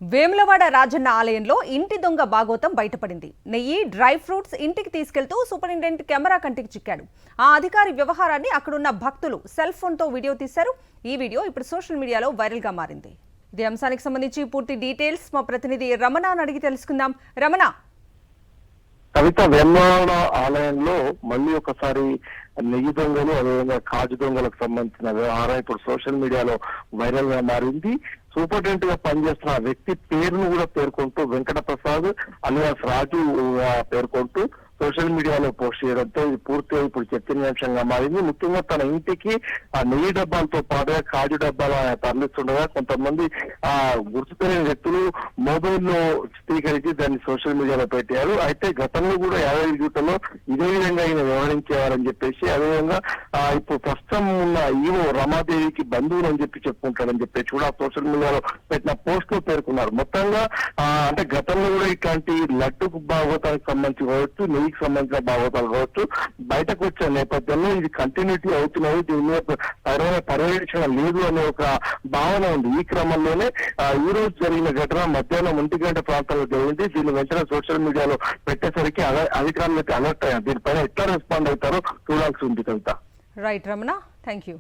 వేములవాడ రాజన్న ఆలయంలో ఇంటి దొంగ బాగోతం బయటపడింది. నెయ్యి, డ్రై ఫ్రూట్స్ ఇంటికి తీసుకెళ్తూ సూపరింటెండెంట్ కెమెరా కంటికి చిక్కాడు. ఆ అధికారి వ్యవహారాన్ని అక్కడున్న భక్తులు సెల్ ఫోన్తో వీడియో తీశారు. ఈ వీడియో ఇప్పుడు సోషల్ మీడియాలో వైరల్ గా మారింది. ఇదే అంశానికి సంబంధించి పూర్తి డీటెయిల్స్ మా ప్రతినిధి రమణను అడిగి తెలుసుకుందాం. రమణ, కవిత, వేములవాడ ఆలయంలో మళ్ళీ ఒకసారి నెయ్యి దొంగలు, అదేవిధంగా కాజు దొంగలకు సంబంధించిన వ్యవహారం ఇప్పుడు సోషల్ మీడియాలో వైరల్ గా మారింది. సూపరింటెండెంట్ గా పనిచేస్తున్న వ్యక్తి పేరును కూడా పేర్కొంటూ వెంకట ప్రసాద్ అలియాస్ రాజు పేర్కొంటూ సోషల్ మీడియాలో పోస్ట్ చేయడంతో ఇది పూర్తిగా ఇప్పుడు చర్చనీయాంశంగా మారింది. ముఖ్యంగా తన ఇంటికి ఆ నెయ్యి డబ్బాలతో పాటుగా కాజు డబ్బాలు తరలిస్తుండగా కొంతమంది గుర్తు తెలియని వ్యక్తులు మొబైల్లో చిత్రీకరించి దాన్ని సోషల్ మీడియాలో పెట్టారు. అయితే గతంలో కూడా యాదగిరి గుట్టలో ఇదే విధంగా ఈయన వ్యవహరించేవారని చెప్పేసి, అదేవిధంగా ఇప్పుడు ప్రస్తుతం ఉన్న ఈవో రమాదేవికి బంధువులు అని చెప్పి చెప్పుకుంటారని చెప్పేసి కూడా సోషల్ మీడియాలో పెట్టిన పోస్ట్ లో పేర్కొన్నారు. మొత్తంగా అంటే గతంలో కూడా ఇట్లాంటి లడ్డుకు భాగవతానికి సంబంధించి కావచ్చు, నెయ్యికి సంబంధించిన భాగవతాలు కావచ్చు బయటకు వచ్చే నేపథ్యంలో ఇది కంటిన్యూటీ అవుతున్నది, దీని మీద పర్యవేక్షణ లేదు అనే ఒక భావన ఉంది. ఈ క్రమంలోనే ఈ రోజు జరిగిన ఘటన మధ్యాహ్నం 1 గంట ప్రాంతంలో జరిగింది. దీన్ని వెంటనే సోషల్ మీడియాలో పెట్టేసరికి అధికారులకు అలర్ట్ అయ్యారు. దీనిపైన ఎట్లా రెస్పాండ్ అవుతారో చూడాల్సి ఉంది. Kavitha. Right Ramana, thank you.